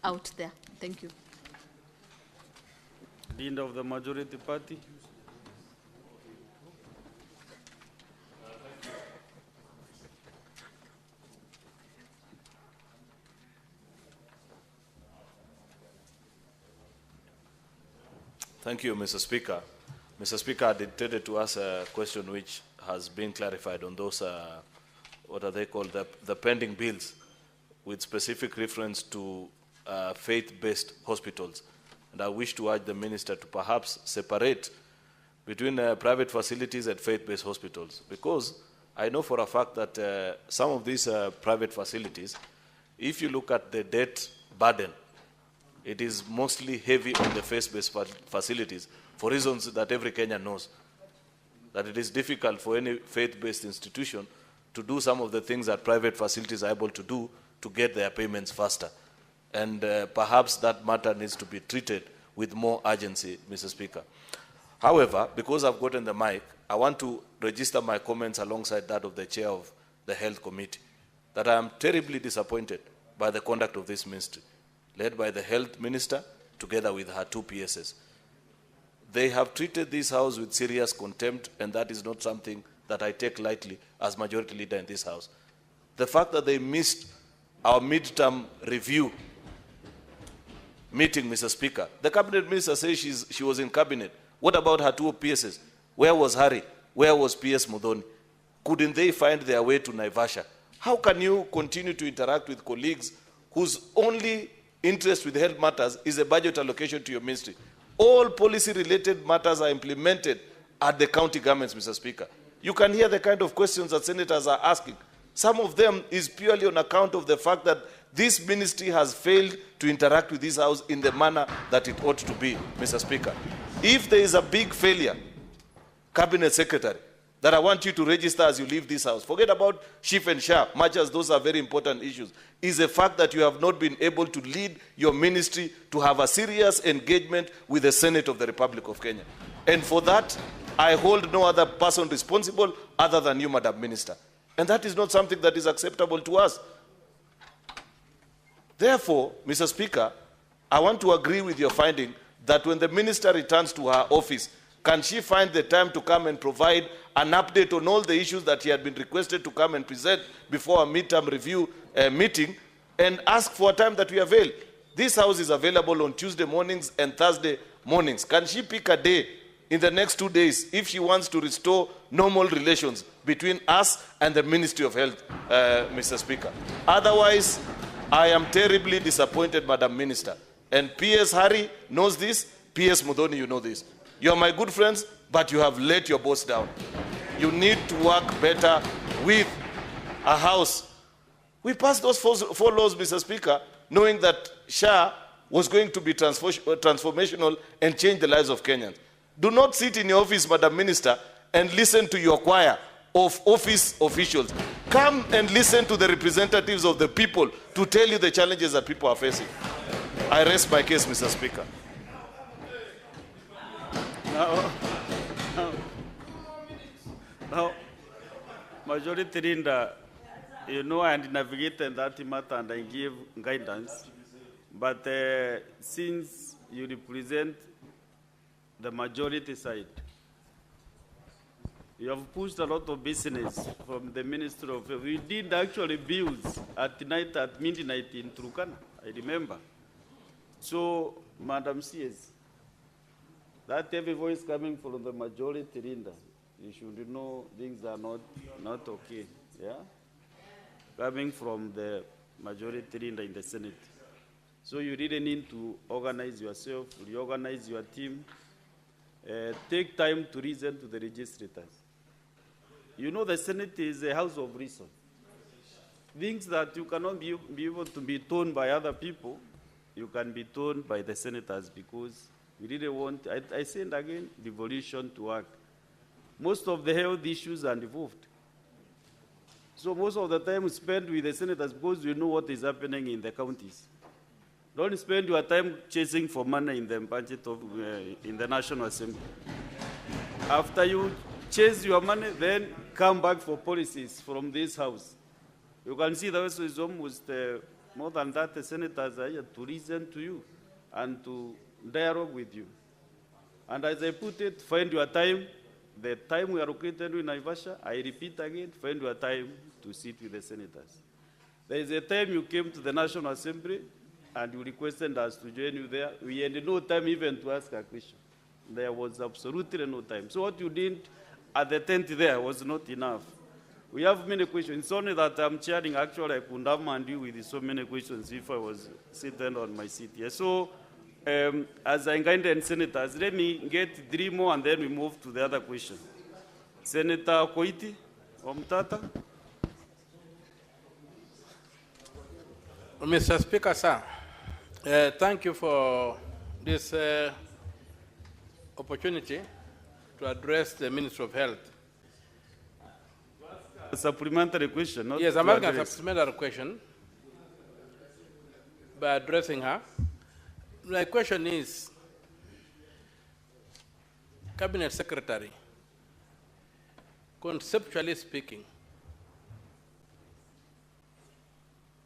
out there. Thank you. Leader of the majority party. Thank you, Mr. Speaker. Mr. Speaker, I dictated to us a question which has been clarified on those, what are they called, the pending bills, with specific reference to faith-based hospitals. And I wish to urge the Minister to perhaps separate between private facilities and faith-based hospitals, because I know for a fact that some of these private facilities, if you look at the debt burden, it is mostly heavy on the faith-based facilities for reasons that every Kenyan knows, that it is difficult for any faith-based institution to do some of the things that private facilities are able to do to get their payments faster. And perhaps that matter needs to be treated with more urgency, Mr. Speaker. However, because I've gotten the mic, I want to register my comments alongside that of the chair of the Health Committee, that I am terribly disappointed by the conduct of this ministry, led by the Health Minister, together with her two PSs. They have treated this House with serious contempt, and that is not something that I take lightly as majority leader in this House. The fact that they missed our midterm review meeting, Mr. Speaker. The cabinet minister says she was in cabinet. What about her two PSs? Where was Harry? Where was PS Mudhoni? Couldn't they find their way to Naivasha? How can you continue to interact with colleagues whose only interest with health matters is a budget allocation to your ministry? All policy-related matters are implemented at the county governments, Mr. Speaker. You can hear the kind of questions that senators are asking. Some of them is purely on account of the fact that this ministry has failed to interact with this House in the manner that it ought to be, Mr. Speaker. If there is a big failure, Cabinet Secretary, that I want you to register as you leave this House, forget about SHIF and SHA, much as those are very important issues, is the fact that you have not been able to lead your ministry to have a serious engagement with the Senate of the Republic of Kenya. And for that, I hold no other person responsible other than you, Madam Minister. And that is not something that is acceptable to us. Therefore, Mr. Speaker, I want to agree with your finding that when the minister returns to her office, can she find the time to come and provide an update on all the issues that he had been requested to come and present before a midterm review meeting, and ask for a time that we avail? This House is available on Tuesday mornings and Thursday mornings. Can she pick a day in the next 2 days if she wants to restore normal relations between us and the Ministry of Health, Mr. Speaker? Otherwise, I am terribly disappointed, Madam Minister. And PS Harry knows this, PS Mudhoni, you know this. You are my good friends, but you have let your boss down. You need to work better with a House. We passed those four laws, Mr. Speaker, knowing that SHA was going to be transformational and change the lives of Kenyans. Do not sit in your office, Madam Minister, and listen to your choir of office officials. Come and listen to the representatives of the people to tell you the challenges that people are facing. I rest my case, Mr. Speaker. Now, Majority Leader, you know, I navigated that matter and I gave guidance. But since you represent the majority side, you have pushed a lot of business from the Ministry of Health. We did actually bills at night, at midnight in Turkana, I remember. So, Madam CS, that every voice coming from the majority leader, you should know things are not okay, yeah? Coming from the majority leader in the Senate. So you really need to organize yourself, reorganize your team, take time to listen to the legislators. You know the Senate is a house of reason. Things that you cannot be able to be told by other people, you can be told by the senators, because we really want, I say it again, devolution to work. Most of the health issues are involved. So most of the time spent with the senators because you know what is happening in the counties. Don't spend your time chasing for money in the budget of in the National Assembly. After you chase your money, then come back for policies from this House. You can see the House is almost More than that, the senators are here to listen to you and to dialogue with you. And as I put it, find your time. The time we are located in Naivasha, I repeat again, find your time to sit with the senators. There is a time you came to the National Assembly and you requested us to join you there. We had no time even to ask a question. There was absolutely no time. So what you did at the tent there was not enough. We have many questions. It's only that I'm chairing. Actually, I could have manned you with so many questions if I was sitting on my seat here. So, as I guided senators, let me get 3 more and then we move to the other question. Senator Koiti, Omtata. Mr. Speaker, sir, thank you for this opportunity to address the Minister of Health. A supplementary question, not yes, I'm asking a supplementary question by addressing her. My question is, Cabinet Secretary, conceptually speaking,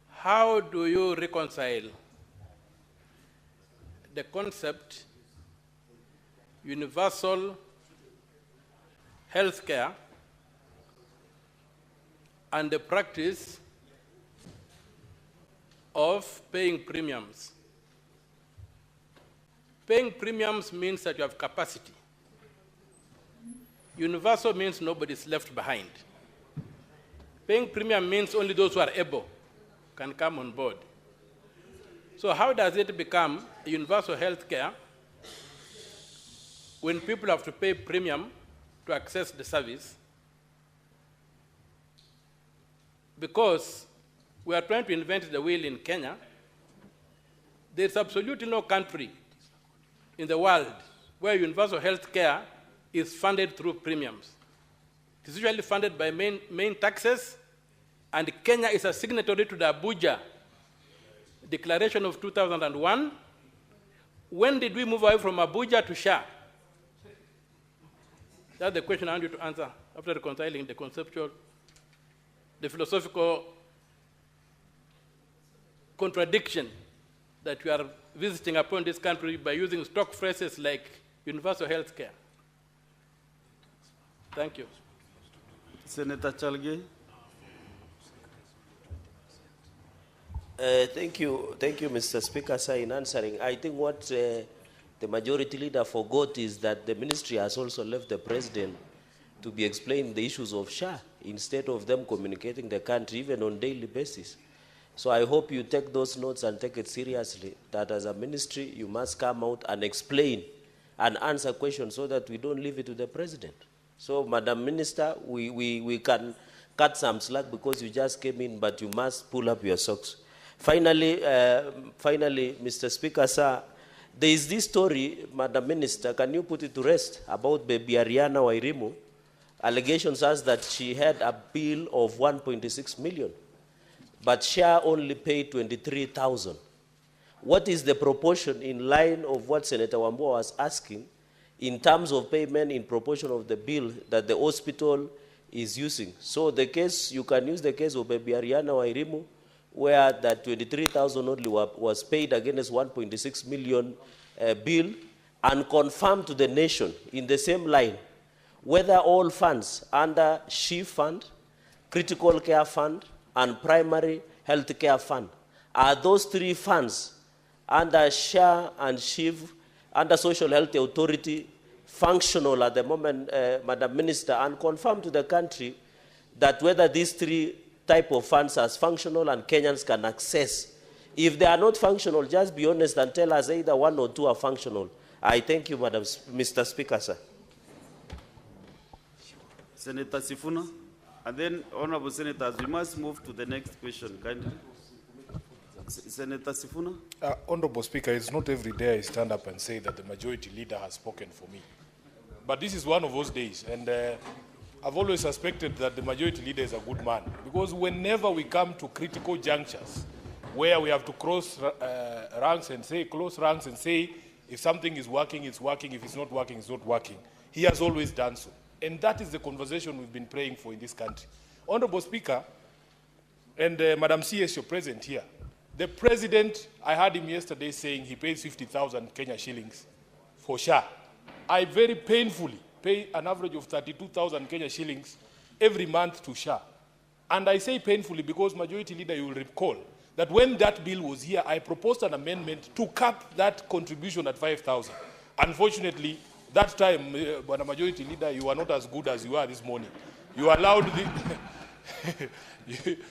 how do you reconcile the concept universal health care and the practice of paying premiums? Paying premiums means that you have capacity. Universal means nobody's left behind. Paying premium means only those who are able can come on board. So how does it become universal health care when people have to pay premium to access the service? Because we are trying to invent the wheel in Kenya. There's absolutely no country in the world where universal health care is funded through premiums. It is usually funded by main taxes, and Kenya is a signatory to the Abuja Declaration of 2001. When did we move away from Abuja to SHA? That's the question I want you to answer after reconciling the conceptual, the philosophical contradiction that we are visiting upon this country by using stock phrases like universal health care. Thank you. Senator Cherargei. Thank you, Mr. Speaker, sir, in answering. I think what the majority leader forgot is that the ministry has also left the president to be explaining the issues of SHA instead of them communicating the country even on a daily basis. So I hope you take those notes and take it seriously, that as a ministry you must come out and explain and answer questions so that we don't leave it to the president. So, Madam Minister, we can cut some slack because you just came in, but you must pull up your socks. Finally, Mr. Speaker, sir, there is this story, Madam Minister, can you put it to rest, about baby Ariana Wairimu? Allegations as that she had a bill of 1.6 million, but SHA only paid 23,000. What is the proportion in line of what Senator Wambua was asking in terms of payment in proportion of the bill that the hospital is using? So the case, you can use the case of baby Ariana Wairimu, where that 23,000 only was paid against 1.6 million bill, and confirm to the nation in the same line whether all funds under SHA fund, critical care fund, and primary health care fund, are those 3 funds under SHA and SHIV, under Social Health Authority, functional at the moment, Madam Minister, and confirm to the country that whether these 3 type of funds are functional and Kenyans can access. If they are not functional, just be honest and tell us either 1 or 2 are functional. I thank you, Mr. Speaker, sir. Senator Sifuna. And then, Honorable Senators, we must move to the next question, kindly. Senator Sifuna. Honorable Speaker, it's not every day I stand up and say that the majority leader has spoken for me. But this is one of those days, and I've always suspected that the majority leader is a good man, because whenever we come to critical junctures where we have to close ranks and say, if something is working, it's working, if it's not working, it's not working, he has always done so. And that is the conversation we've been praying for in this country. Honorable Speaker, and Madam CS, you're present here, The president, I heard him yesterday saying he pays 50,000 Kenya shillings for SHA. I very painfully pay an average of 32,000 Kenya shillings every month to SHA. And I say painfully because Majority Leader, you will recall that when that bill was here, I proposed an amendment to cap that contribution at 5,000. Unfortunately, that time, when a Majority Leader, you are not as good as you are this morning. You allowed the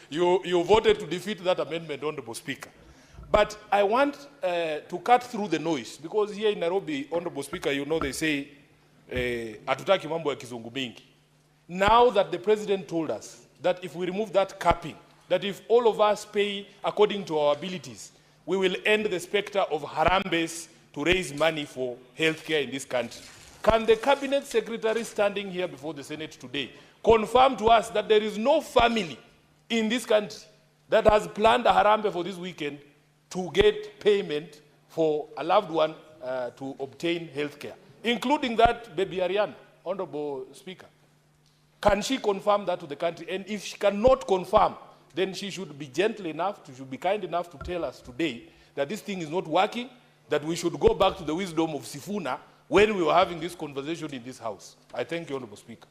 you voted to defeat that amendment, Honorable Speaker. But I want to cut through the noise, because here in Nairobi, Honorable Speaker, you know they say, hatutaki mambo ya kizungu mingi. Now that the president told us that if we remove that capping, that if all of us pay according to our abilities, we will end the specter of Harambees to raise money for healthcare in this country. Can the cabinet secretary standing here before the Senate today confirm to us that there is no family in this country that has planned a Harambee for this weekend to get payment for a loved one to obtain healthcare, including that baby Ariana, Honorable Speaker? Can she confirm that to the country? And if she cannot confirm, then she should be gentle enough, she should be kind enough to tell us today that this thing is not working, that we should go back to the wisdom of Sifuna when we were having this conversation in this House. I thank you, Honorable Speaker.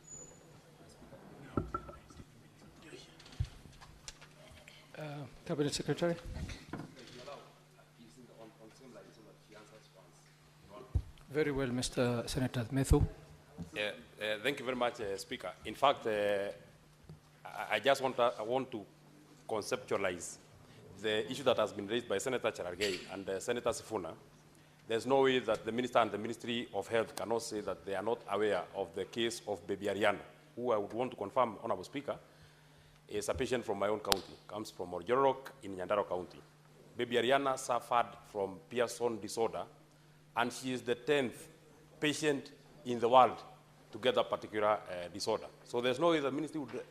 Cabinet Secretary. Very well, Mr. Senator Methu. Thank you very much, Speaker. In fact, I just want to conceptualize the issue that has been raised by Senator Cherargei and Senator Sifuna. There's no way that the Minister and the Ministry of Health cannot say that they are not aware of the case of baby Ariana, who I would want to confirm, Honorable Speaker, is a patient from my own county, comes from Cherargei in Nyandarua County. Baby Ariana suffered from Pearson disorder, and she is the 10th patient in the world to get that particular disorder. So there's no way the ministry would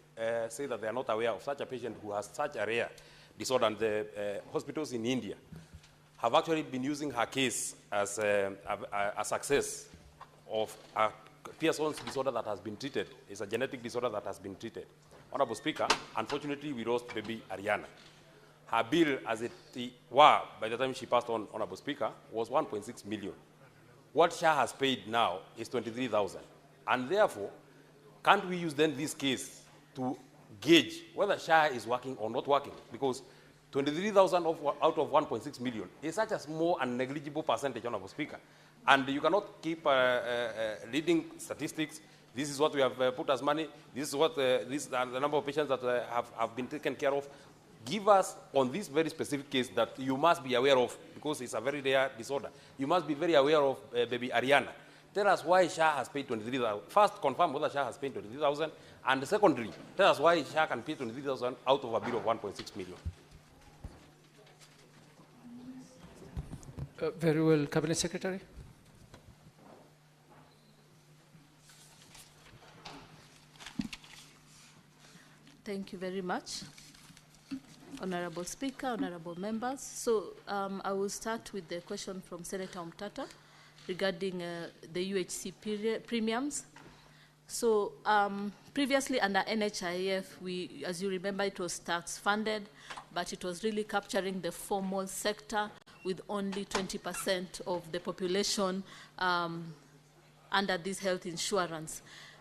say that they are not aware of such a patient who has such a rare disorder. And the hospitals in India have actually been using her case as a success of a Pearson's disorder that has been treated. It's a genetic disorder that has been treated. Honorable Speaker, unfortunately, we lost baby Ariana. Her bill, as it were, by the time she passed on, Honorable Speaker, was 1.6 million. What SHA has paid now is 23,000. And therefore, can't we use then this case to gauge whether SHA is working or not working? Because 23,000 out of 1.6 million is such a small and negligible percentage, Honorable Speaker. And you cannot keep reading statistics. This is what we have put as money. This is what the number of patients that have been taken care of. Give us on this very specific case that you must be aware of, because it's a very rare disorder. You must be very aware of baby Ariana. Tell us why SHA has paid 23,000. First, confirm whether SHA has paid 23,000. And secondly, tell us why SHA can pay 23,000 out of a bill of 1.6 million. Very well, Cabinet Secretary. Thank you very much, Honorable Speaker, honorable members. So I will start with the question from Senator Omtata regarding the UHC premiums. So previously under NHIF, as you remember, it was tax funded, but it was really capturing the formal sector with only 20% of the population under this health insurance.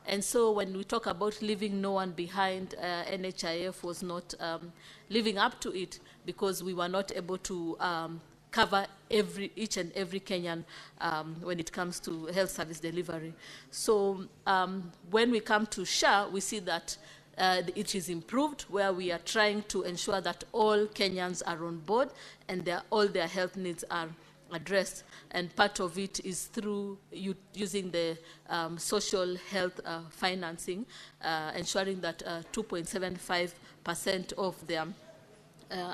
And so when we talk about leaving no one behind, NHIF was not living up to it, because we were not able to cover each and every Kenyan when it comes to health service delivery. So when we come to SHA, we see that it is improved, where we are trying to ensure that all Kenyans are on board and all their health needs are addressed, and part of it is through using the social health financing, ensuring that 2.75% of their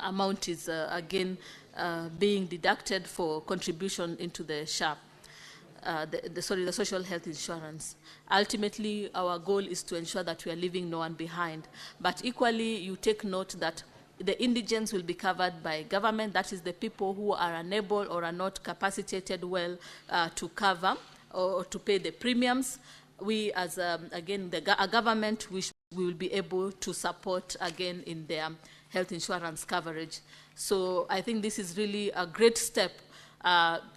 amount is again being deducted for contribution into the SHA, the social health insurance. Ultimately, our goal is to ensure that we are leaving no one behind. But equally, you take note that the indigents will be covered by government. That is the people who are unable or are not capacitated well to cover or to pay the premiums. We, as again, a government, we will be able to support again in their health insurance coverage. So I think this is really a great step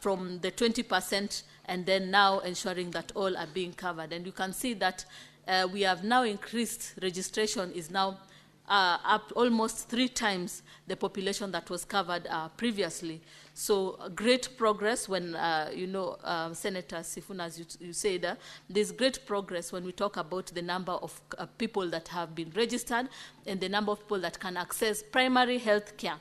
from the 20% and then now ensuring that all are being covered. And you can see that we have now increased, registration is now up almost 3 times the population that was covered previously. So great progress when, Senator Sifuna, as you said, there's great progress when we talk about the number of people that have been registered and the number of people that can access primary health care.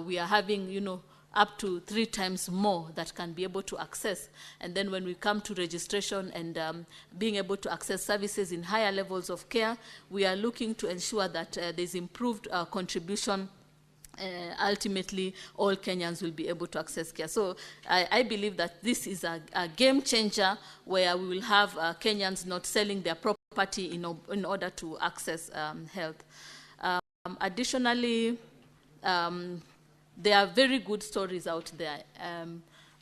We are having, up to 3 times more that can be able to access. And then when we come to registration and being able to access services in higher levels of care, we are looking to ensure that there's improved contribution. Ultimately, all Kenyans will be able to access care. So I believe that this is a game changer where we will have Kenyans not selling their property in order to access health. Additionally, there are very good stories out there,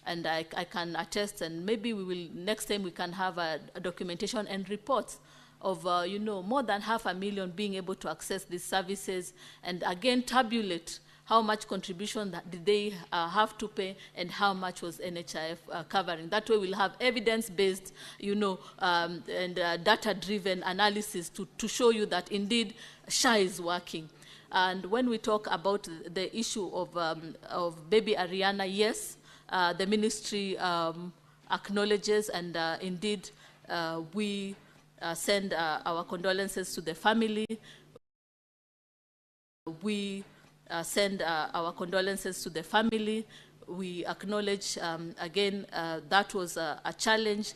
and I can attest, and maybe we will, next time we can have a documentation and reports of, more than 500,000 being able to access these services, and again, tabulate how much contribution that did they have to pay and how much was NHIF covering. That way we'll have evidence-based, and data-driven analysis to show you that indeed SHA is working. And when we talk about the issue of baby Ariana, yes, the ministry acknowledges, and indeed we send our condolences to the family. We send our condolences to the family. We acknowledge, again, that was a challenge.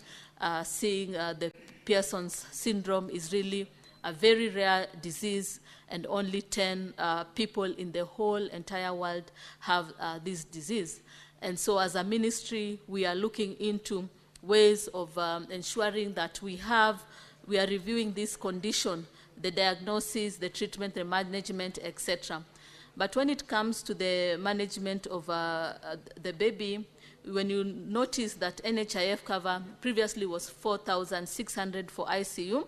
Seeing the Pearson's syndrome is really a very rare disease, and only 10 people in the whole entire world have this disease. And so as a ministry, we are looking into ways of ensuring that we are reviewing this condition, the diagnosis, the treatment, the management, etc. But when it comes to the management of the baby, when you notice that NHIF cover previously was 4,600 for ICU,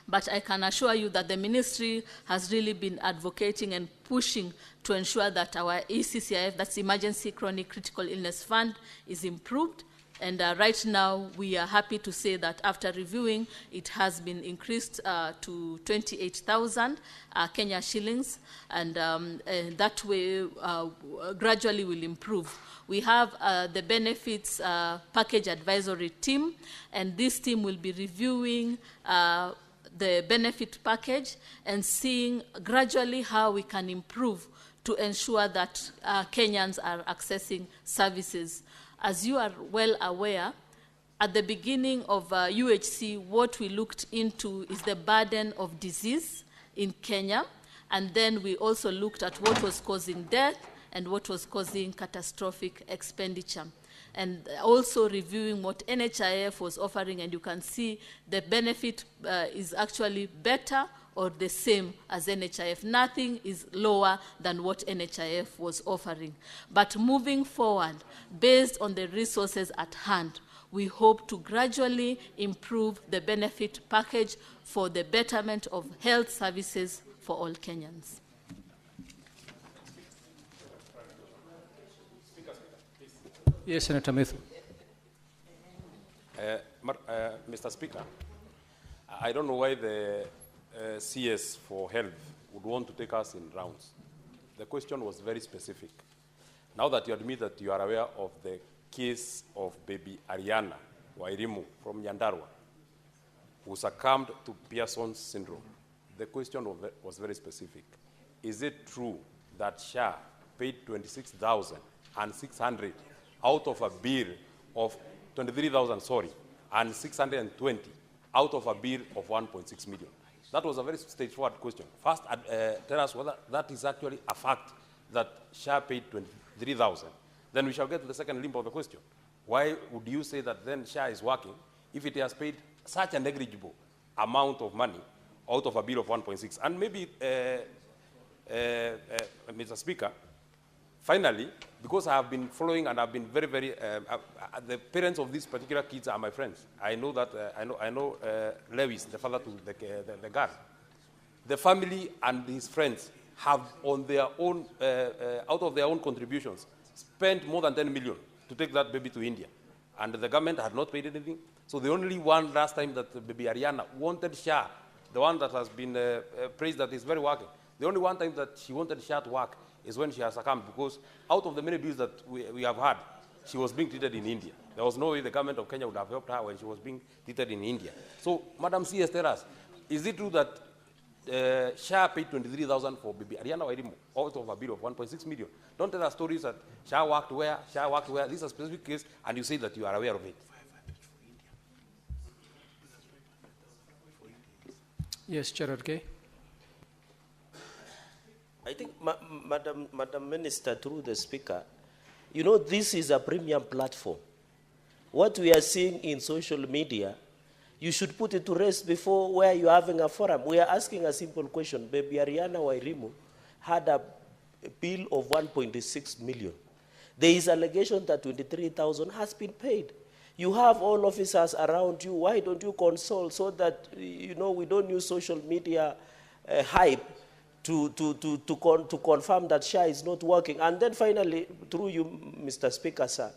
but I can assure you that the ministry has really been advocating and pushing to ensure that our ECCIF, that's Emergency Chronic Critical Illness Fund, is improved. And right now, we are happy to say that after reviewing, it has been increased to 28,000 Kenya shillings, and that way gradually will improve. We have the benefits package advisory team, and this team will be reviewing the benefit package and seeing gradually how we can improve to ensure that Kenyans are accessing services. As you are well aware, at the beginning of UHC, what we looked into is the burden of disease in Kenya, and then we also looked at what was causing death and what was causing catastrophic expenditure, and also reviewing what NHIF was offering, and you can see the benefit is actually better or the same as NHIF. Nothing is lower than what NHIF was offering. But moving forward, based on the resources at hand, we hope to gradually improve the benefit package for the betterment of health services for all Kenyans. Yes, Senator Methu. Mr. Speaker, I don't know why the CS for health would want to take us in rounds. The question was very specific. Now that you admit that you are aware of the case of baby Ariana Wairimu from Nyandarua, who succumbed to Pearson's syndrome, the question was very specific. Is it true that SHA paid 26,600 out of a bill of 23,000, and 620 out of a bill of 1.6 million? That was a very straightforward question. First, tell us whether that is actually a fact that SHA paid 23,000. Then we shall get to the second limb of the question. Why would you say that then SHA is working if it has paid such a negligible amount of money out of a bill of 1.6? And maybe, Mr. Speaker, finally, because I have been following and I've been very, very, the parents of these particular kids are my friends. I know that, I know Lewis, the father to the girl. The family and his friends have on their own, out of their own contributions, spent more than 10 million to take that baby to India. And the government had not paid anything. So the only one last time that baby Ariana wanted SHA, the one that has been praised that is very working, the only one time that she wanted SHA to work is when she has succumbed, because out of the many bills that we have had, she was being treated in India. There was no way the government of Kenya would have helped her when she was being treated in India. So, Madam CS, tell us, is it true that SHA paid 23,000 for baby Ariana Wairimu out of a bill of 1.6 million? Don't tell us stories that SHA worked where, SHA worked where. This is a specific case, and you say that you are aware of it. Yes, Cherargei. I think, Madam Minister, through the Speaker, you know, this is a premium platform. What we are seeing in social media, you should put it to rest before where you're having a forum. We are asking a simple question. Baby Ariana Wairimu had a bill of 1.6 million. There is allegation that 23,000 has been paid. You have all officers around you. Why don't you consult so that, you know, we don't use social media hype to confirm that SHA is not working? And then finally, through you, Mr. Speaker, sir,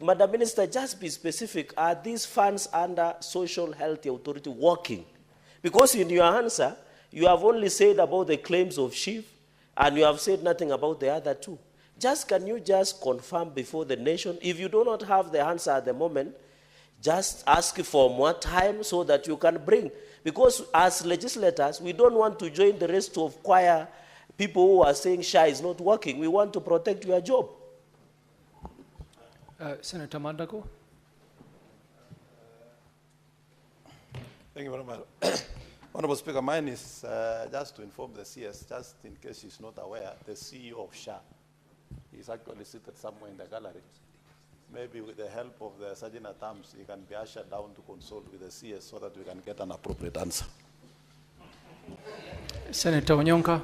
Madam Minister, just be specific. Are these funds under Social Health Authority working? Because in your answer, you have only said about the claims of SHIF, and you have said nothing about the other two. Can you just confirm before the nation? If you do not have the answer at the moment, just ask for more time so that you can bring. Because as legislators, we don't want to join the rest of choir people who are saying SHA is not working. We want to protect your job. Senator Mandago. Thank you very much. Honorable Speaker, mine is just to inform the CS, just in case she's not aware, the CEO of SHA is actually seated somewhere in the gallery. Maybe with the help of the Sergeant at Arms, he can be ushered down to consult with the CS so that we can get an appropriate answer. Senator Onyonka.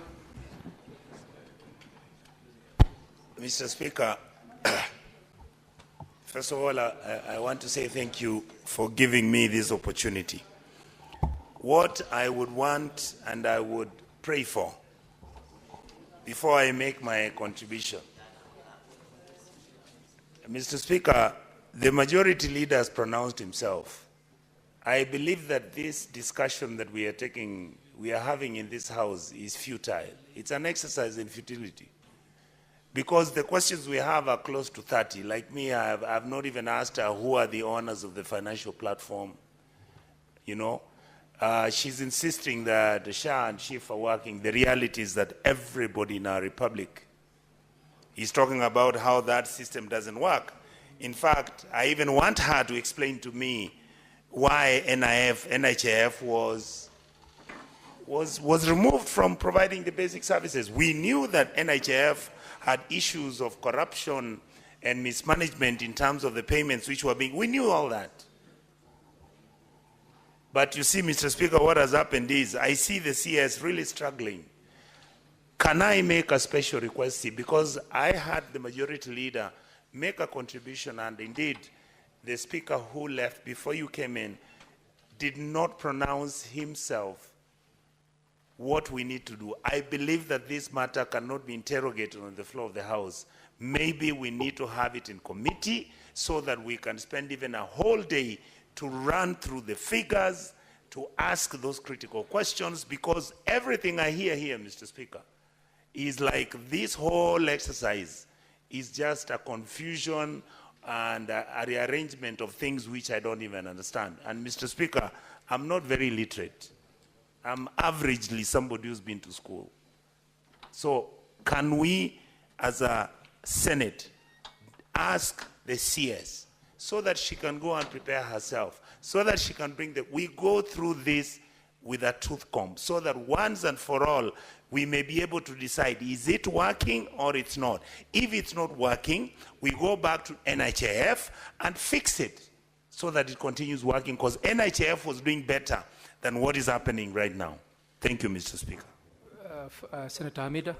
Mr. Speaker, first of all, I want to say thank you for giving me this opportunity. What I would want and I would pray for before I make my contribution. Mr. Speaker, the majority leader has pronounced himself. I believe that this discussion that we are having in this House is futile. It's an exercise in futility. Because the questions we have are close to 30. Like me, I've not even asked her who are the owners of the financial platform. You know, she's insisting that the SHA and SHIF are working. The reality is that everybody in our republic is talking about how that system doesn't work. In fact, I even want her to explain to me why NHIF was removed from providing the basic services. We knew that NHIF had issues of corruption and mismanagement in terms of the payments which were being, we knew all that. But you see, Mr. Speaker, what has happened is, I see the CS really struggling. Can I make a special request? Because I had the majority leader make a contribution, and indeed, the speaker who left before you came in did not pronounce himself what we need to do. I believe that this matter cannot be interrogated on the floor of the House. Maybe we need to have it in committee so that we can spend even a whole day to run through the figures, to ask those critical questions, because everything I hear here, Mr. Speaker, is like this whole exercise is just a confusion and a rearrangement of things which I don't even understand. And Mr. Speaker, I'm not very literate. I'm averagely somebody who's been to school. So can we, as a Senate, ask the CS so that she can go and prepare herself, so that she can bring we go through this with a tooth comb, so that once and for all, we may be able to decide, is it working or it's not? If it's not working, we go back to NHIF and fix it so that it continues working, because NHIF was doing better than what is happening right now. Thank you, Mr. Speaker. Senator Hamida,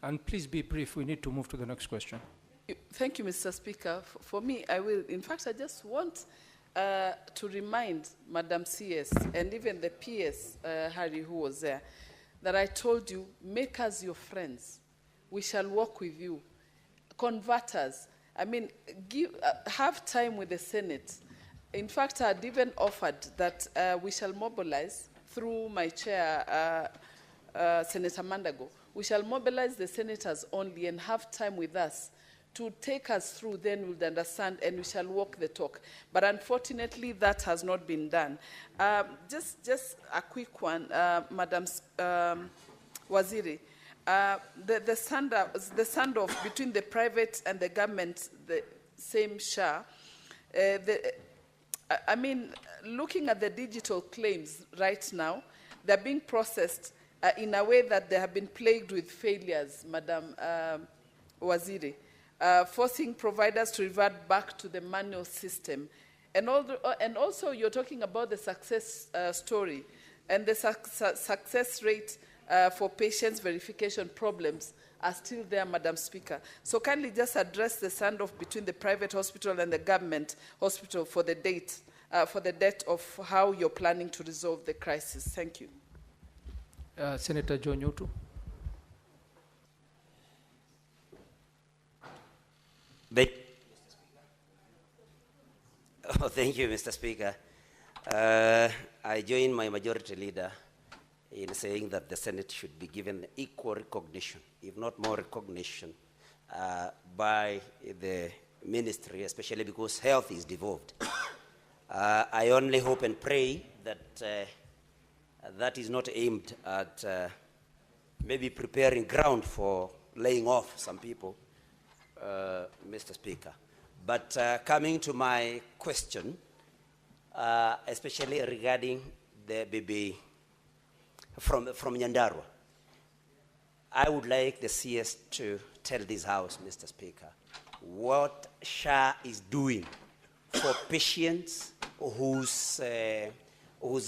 and please be brief. We need to move to the next question. Thank you, Mr. Speaker. For me, I will. In fact, I just want to remind Madam CS and even the PS, Harry, who was there, that I told you, make us your friends. We shall walk with you. Convert us. I mean, have time with the Senate. In fact, I had even offered that we shall mobilize through my chair, Senator Mandago. We shall mobilize the senators only and have time with us to take us through, then we'll understand and we shall walk the talk. But unfortunately, that has not been done. Just a quick one, Madam Waziri. The standoff between the private and the government, the same SHA, I mean, looking at the digital claims right now, they're being processed in a way that they have been plagued with failures, Madam Waziri, forcing providers to revert back to the manual system. And also you're talking about the success story and the success rate for patients' verification problems are still there, Madam Speaker. So kindly just address the standoff between the private hospital and the government hospital for the date of how you're planning to resolve the crisis. Thank you. Senator John Nyotu. Thank you, Mr. Speaker. I join my majority leader in saying that the Senate should be given equal recognition, if not more recognition, by the ministry, especially because health is devolved. I only hope and pray that that is not aimed at maybe preparing ground for laying off some people, Mr. Speaker. But coming to my question, especially regarding the baby from Nyandarua, I would like the CS to tell this House, Mr. Speaker, what SHA is doing for patients whose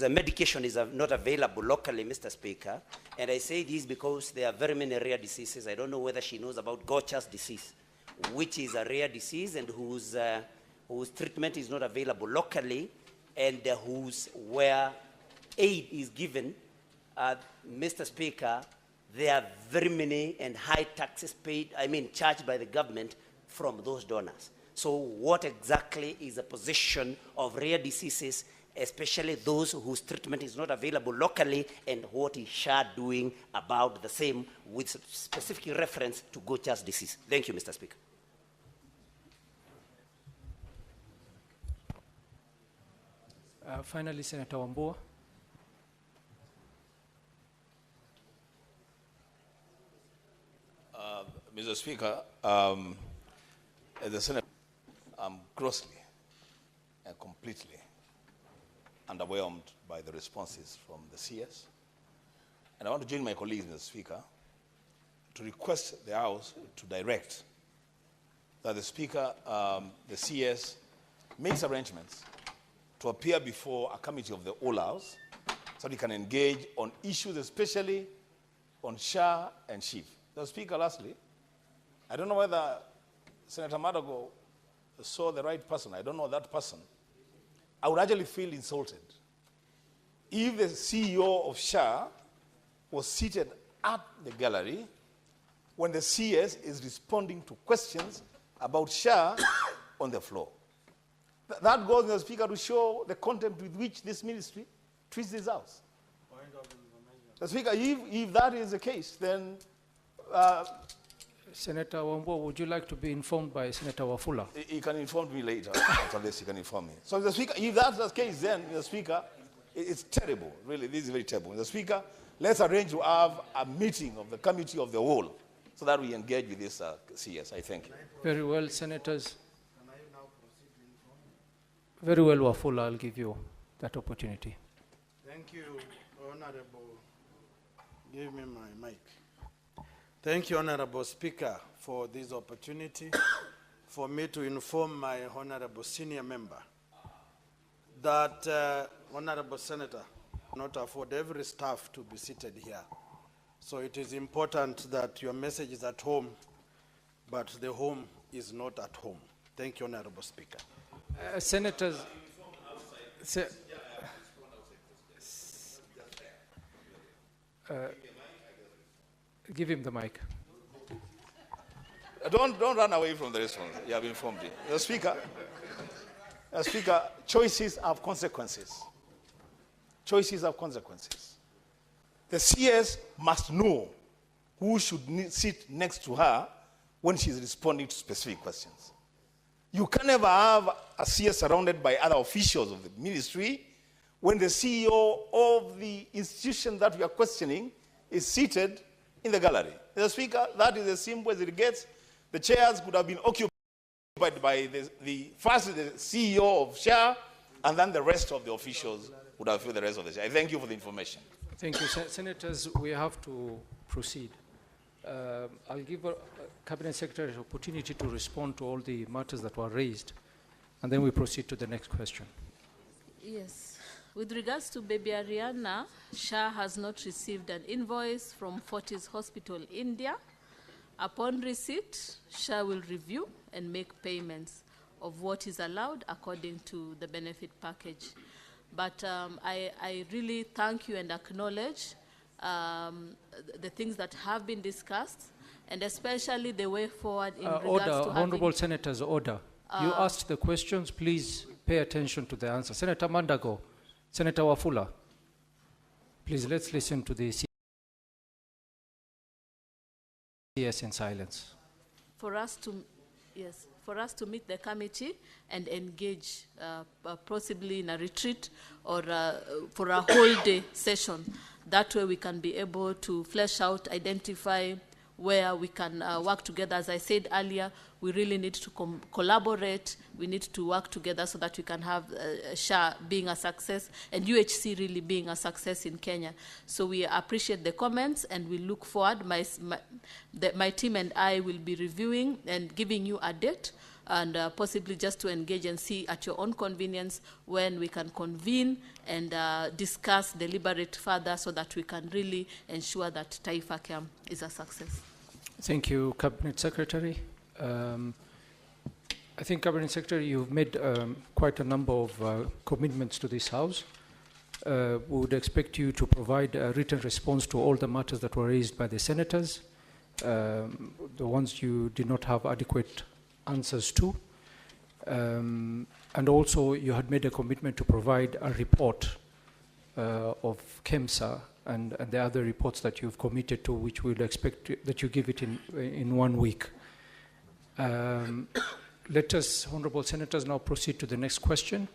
medication is not available locally, Mr. Speaker. And I say this because there are very many rare diseases. I don't know whether she knows about Gaucher's disease, which is a rare disease and whose treatment is not available locally and where aid is given. Mr. Speaker, there are very many and high taxes paid, charged by the government from those donors. So what exactly is the position of rare diseases, especially those whose treatment is not available locally, and what is SHA doing about the same with specific reference to Gaucher's disease? Thank you, Mr. Speaker. Finally, Senator Wambua. Mr. Speaker, as a Senator, I'm grossly and completely underwhelmed by the responses from the CS. And I want to join my colleagues, Mr. Speaker, to request the House to direct that the Speaker, the CS, makes arrangements to appear before a committee of the whole House so he can engage on issues, especially on SHA and SHIV. Mr. Speaker, lastly, I don't know whether Senator Madago saw the right person. I don't know that person. I would actually feel insulted if the CEO of SHA was seated at the gallery when the CS is responding to questions about SHA on the floor. That goes, Mr. Speaker, to show the contempt with which this ministry treats this House. Mr. Speaker, if that is the case, then Senator Wambua, would you like to be informed by Senator Wafula? He can inform me later. After this, he can inform me. So, Mr. Speaker, if that's the case, then, Mr. Speaker, it's terrible. Really, this is very terrible. Mr. Speaker, let's arrange to have a meeting of the committee of the whole so that we engage with this CS. I thank you. Very well, Senators. Very well, Wafula, I'll give you that opportunity. Thank you, Honorable. Give me my mic. Thank you, Honorable Speaker, for this opportunity for me to inform my Honorable Senior Member that, Honorable Senator, not afford every staff to be seated here. So it is important that your message is at home, but the home is not at home. Thank you, Honorable Speaker. Senators, Give him the mic. Don't run away from the response. You have informed me. The Speaker, choices have consequences. Choices have consequences. The CS must know who should sit next to her when she's responding to specific questions. You can never have a CS surrounded by other officials of the ministry when the CEO of the institution that we are questioning is seated in the gallery. Mr. Speaker, that is as simple as it gets. The chairs could have been occupied by first the CEO of SHA, and then the rest of the officials would have filled the rest of the SHA. I thank you for the information. Thank you, Senators. We have to proceed. I'll give Cabinet Secretary an opportunity to respond to all the matters that were raised, and then we proceed to the next question. Yes. With regards to baby Ariana, SHA has not received an invoice from Fortis Hospital, India. Upon receipt, SHA will review and make payments of what is allowed according to the benefit package. But I really thank you and acknowledge the things that have been discussed, and especially the way forward in regards to Honorable Senators, order. You asked the questions, please pay attention to the answer. Senator Mandago, Senator Wafula, please let's listen to the CS in silence. For us to meet the committee and engage possibly in a retreat or for a whole day session. That way we can be able to flesh out, identify where we can work together. As I said earlier, we really need to collaborate. We need to work together so that we can have SHA being a success and UHC really being a success in Kenya. So we appreciate the comments and we look forward. My team and I will be reviewing and giving you a date and possibly just to engage and see at your own convenience when we can convene and discuss, deliberate further so that we can really ensure that Taifa Camp is a success. Thank you, Cabinet Secretary. I think, Cabinet Secretary, you've made quite a number of commitments to this House. We would expect you to provide a written response to all the matters that were raised by the Senators, the ones you did not have adequate answers to. And also, you had made a commitment to provide a report of KEMSA and the other reports that you've committed to, which we'll expect that you give it in 1 week. Let us, Honorable Senators, now proceed to the next question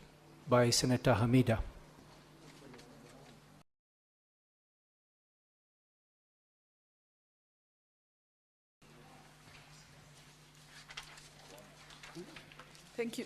by Senator Hamida. Thank you.